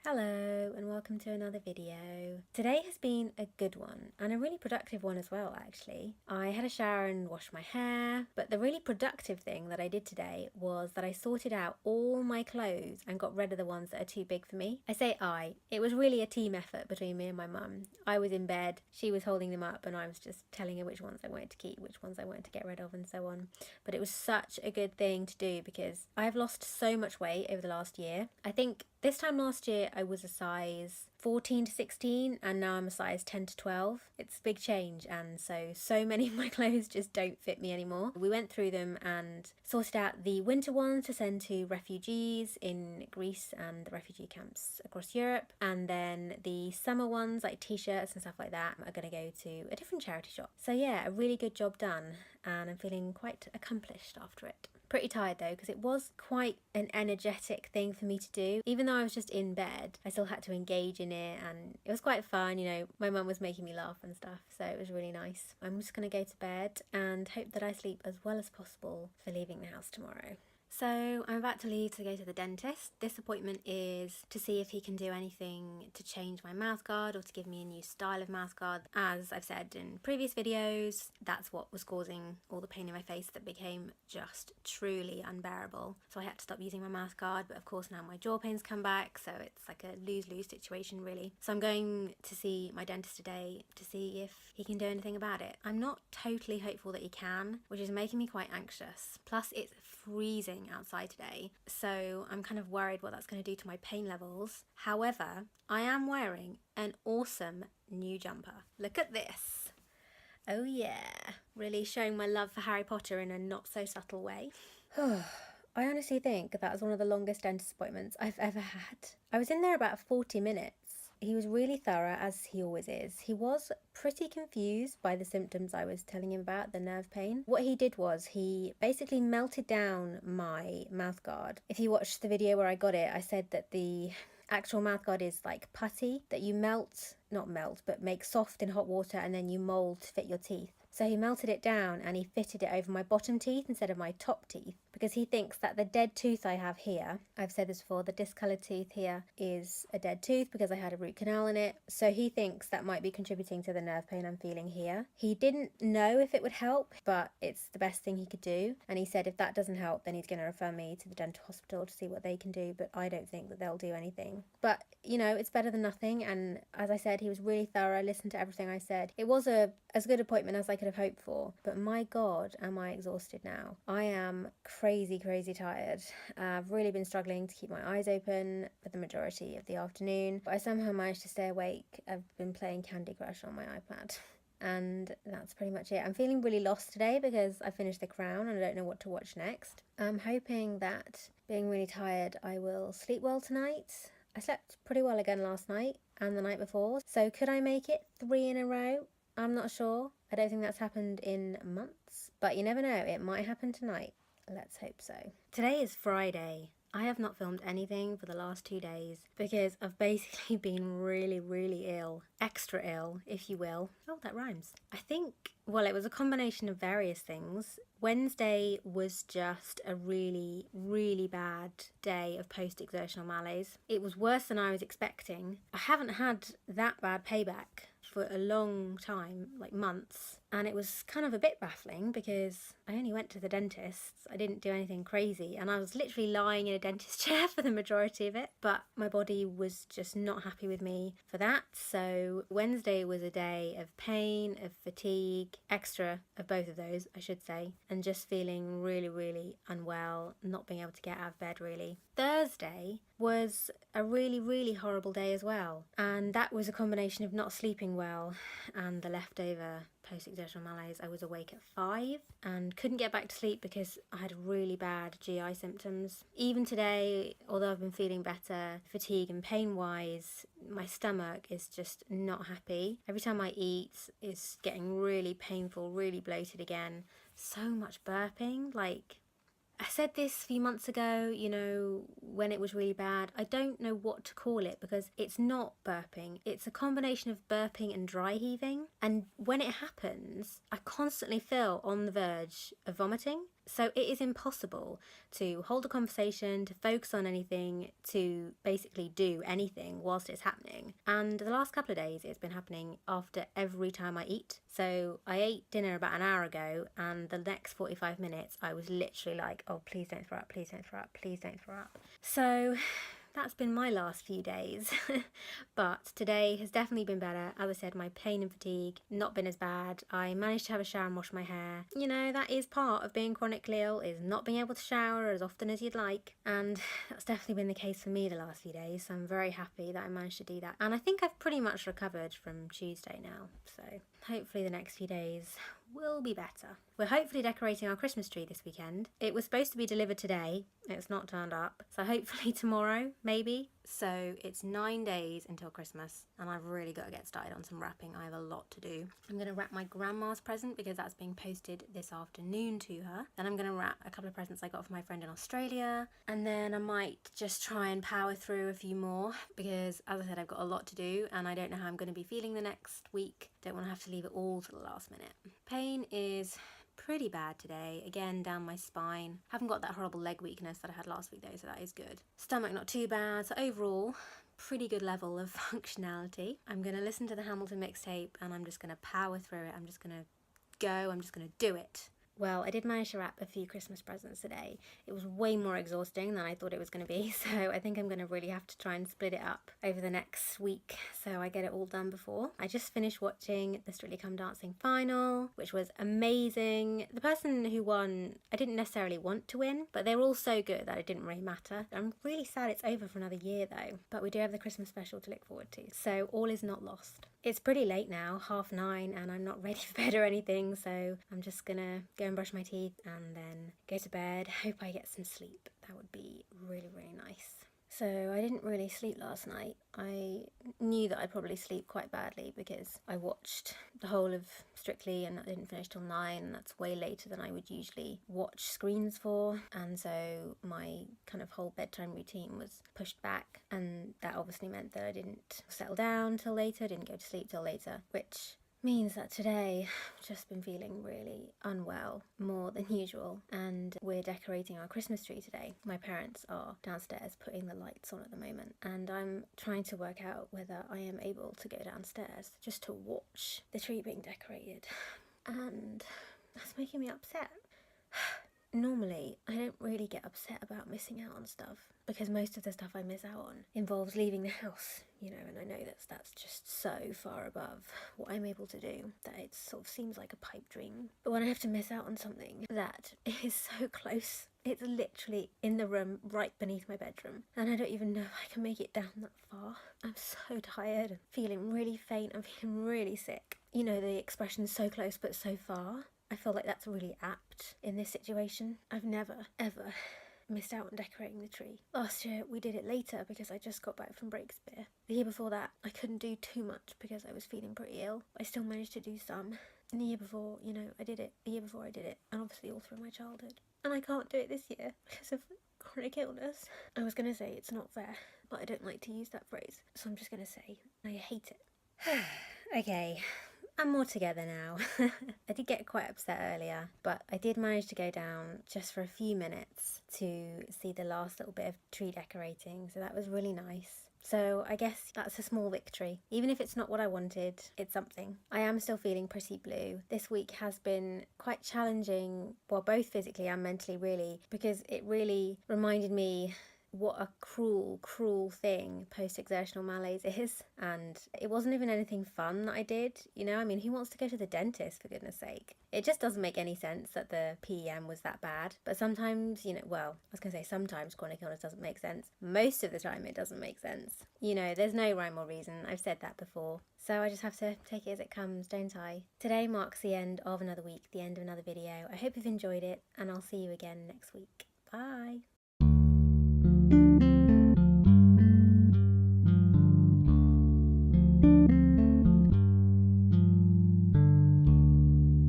Hello and welcome to another video. Today has been a good one and a really productive one as well actually. I had a shower and washed my hair, but the really productive thing that I did today was that I sorted out all my clothes and got rid of the ones that are too big for me. I say it was really a team effort between me and my mum. I was in bed, she was holding them up and I was just telling her which ones I wanted to keep, which ones I wanted to get rid of and so on. But it was such a good thing to do because I've lost so much weight over the last year. I think this time last year I was a size 14 to 16 and now I'm a size 10 to 12. It's a big change and so many of my clothes just don't fit me anymore. We went through them and sorted out the winter ones to send to refugees in Greece and the refugee camps across Europe, and then the summer ones like t-shirts and stuff like that are going to go to a different charity shop. So yeah, a really good job done and I'm feeling quite accomplished after it. Pretty tired though because it was quite an energetic thing for me to do. Even though I was just in bed, I still had to engage in it and it was quite fun, you know. My mum was making me laugh and stuff, so it was really nice. I'm just going to go to bed and hope that I sleep as well as possible for leaving the house tomorrow. So I'm about to leave to go to the dentist. This appointment is to see if he can do anything to change my mouthguard or to give me a new style of mouthguard. As I've said in previous videos, that's what was causing all the pain in my face that became just truly unbearable. So I had to stop using my mouthguard, but of course now my jaw pains come back, so it's like a lose-lose situation really. So I'm going to see my dentist today to see if he can do anything about it. I'm not totally hopeful that he can, which is making me quite anxious. Plus it's freezing outside today, so I'm kind of worried what that's going to do to my pain levels. However, I am wearing an awesome new jumper. Look at this. Oh yeah, really showing my love for Harry Potter in a not so subtle way. I honestly think that was one of the longest dentist appointments I've ever had. I was in there about 40 minutes. He was really thorough, as he always is. He was pretty confused by the symptoms I was telling him about, the nerve pain. What he did was he basically melted down my mouthguard. If you watched the video where I got it, I said that the actual mouthguard is like putty that you but make soft in hot water and then you mould to fit your teeth. So he melted it down and he fitted it over my bottom teeth instead of my top teeth because he thinks that the dead tooth I have here, I've said this before, the discoloured tooth here is a dead tooth because I had a root canal in it. So he thinks that might be contributing to the nerve pain I'm feeling here. He didn't know if it would help, but it's the best thing he could do. And he said if that doesn't help, then he's going to refer me to the dental hospital to see what they can do, but I don't think that they'll do anything. But, you know, it's better than nothing. And as I said, he was really thorough, listened to everything I said. It was as good appointment as I could have hoped for, but my God, am I exhausted now. I am crazy tired. I've really been struggling to keep my eyes open for the majority of the afternoon, but I somehow managed to stay awake. I've been playing Candy Crush on my iPad. And that's pretty much it. I'm feeling really lost today because I finished The Crown and I don't know what to watch next. I'm hoping that being really tired I will sleep well tonight. I slept pretty well again last night and the night before, so could I make it 3 in a row? I'm not sure. I don't think that's happened in months, but you never know, it might happen tonight. Let's hope so. Today is Friday. I have not filmed anything for the last 2 days because I've basically been really ill. Extra ill, if you will. Oh, that rhymes. I think, well, it was a combination of various things. Wednesday was just a really bad day of post-exertional malaise. It was worse than I was expecting. I haven't had that bad payback for a long time, like months, and it was kind of a bit baffling because I only went to the dentist. I didn't do anything crazy and I was literally lying in a dentist chair for the majority of it, but my body was just not happy with me for that. So Wednesday was a day of pain, of fatigue, extra of both of those I should say, and just feeling really unwell, not being able to get out of bed really. Thursday was a really horrible day as well, and that was a combination of not sleeping well and the leftover post-exertional malaise. I was awake at 5 and couldn't get back to sleep because I had really bad GI symptoms. Even today, although I've been feeling better, fatigue and pain wise, my stomach is just not happy. Every time I eat, it's getting really painful, really bloated again. So much burping, like I said this a few months ago, you know, when it was really bad. I don't know what to call it because it's not burping. It's a combination of burping and dry heaving. And when it happens, I constantly feel on the verge of vomiting. So it is impossible to hold a conversation, to focus on anything, to basically do anything whilst it's happening. And the last couple of days it's been happening after every time I eat. So I ate dinner about an hour ago, and the next 45 minutes I was literally like, oh, please don't throw up, please don't throw up, please don't throw up. So that's been my last few days. But today has definitely been better. As I said, my pain and fatigue not been as bad. I managed to have a shower and wash my hair. You know, that is part of being chronically ill, is not being able to shower as often as you'd like. And that's definitely been the case for me the last few days. So I'm very happy that I managed to do that. And I think I've pretty much recovered from Tuesday now. So hopefully the next few days will be better. We're hopefully decorating our Christmas tree this weekend. It was supposed to be delivered today. It's not turned up. So hopefully tomorrow, maybe. So it's 9 days until Christmas, and I've really got to get started on some wrapping. I have a lot to do. I'm going to wrap my grandma's present because that's being posted this afternoon to her. Then I'm going to wrap a couple of presents I got from my friend in Australia. And then I might just try and power through a few more because, as I said, I've got a lot to do and I don't know how I'm going to be feeling the next week. Don't want to have to leave it all to the last minute. Pain is pretty bad today, again down my spine. Haven't got that horrible leg weakness that I had last week though, so that is good. Stomach not too bad, so overall pretty good level of functionality. I'm going to listen to the Hamilton mixtape and I'm just going to power through it. I'm just going to go, I'm just going to do it. Well, I did manage to wrap a few Christmas presents today. It was way more exhausting than I thought it was going to be, so I think I'm going to really have to try and split it up over the next week so I get it all done before. I just finished watching the Strictly Come Dancing final, which was amazing. The person who won, I didn't necessarily want to win, but they were all so good that it didn't really matter. I'm really sad it's over for another year though, but we do have the Christmas special to look forward to, so all is not lost. It's pretty late now, 9:30, and I'm not ready for bed or anything, so I'm just gonna go and brush my teeth and then go to bed. Hope I get some sleep. That would be really, really nice. So I didn't really sleep last night. I knew that I'd probably sleep quite badly because I watched the whole of Strictly and I didn't finish till 9, and that's way later than I would usually watch screens for, and so my kind of whole bedtime routine was pushed back, and that obviously meant that I didn't settle down till later, didn't go to sleep till later, which means that today I've just been feeling really unwell, more than usual, and we're decorating our Christmas tree today. My parents are downstairs putting the lights on at the moment, and I'm trying to work out whether I am able to go downstairs just to watch the tree being decorated, and that's making me upset. Normally, I don't really get upset about missing out on stuff because most of the stuff I miss out on involves leaving the house, you know, and I know that's just so far above what I'm able to do that it sort of seems like a pipe dream. But when I have to miss out on something that is so close, it's literally in the room right beneath my bedroom, and I don't even know if I can make it down that far. I'm so tired, I'm feeling really faint, I'm feeling really sick. You know, the expression so close but so far. I feel like that's really apt in this situation. I've never, ever missed out on decorating the tree. Last year we did it later because I just got back from Breakspear. The year before that I couldn't do too much because I was feeling pretty ill. I still managed to do some. And the year before, you know, I did it. The year before I did it. And obviously all through my childhood. And I can't do it this year because of chronic illness. I was going to say it's not fair, but I don't like to use that phrase. So I'm just going to say I hate it. Okay. I'm more together now. I did get quite upset earlier, but I did manage to go down just for a few minutes to see the last little bit of tree decorating, so that was really nice. So I guess that's a small victory. Even if it's not what I wanted, it's something. I am still feeling pretty blue. This week has been quite challenging, well, both physically and mentally really, because it really reminded me what a cruel thing post-exertional malaise is. And it wasn't even anything fun that I did, you know. I mean, who wants to go to the dentist, for goodness sake? It just doesn't make any sense that the PEM was that bad. But sometimes, you know, well, I was going to say sometimes chronic illness doesn't make sense. Most of the time it doesn't make sense. You know, there's no rhyme or reason. I've said that before. So I just have to take it as it comes, don't I? Today marks the end of another week, the end of another video. I hope you've enjoyed it, and I'll see you again next week. Bye!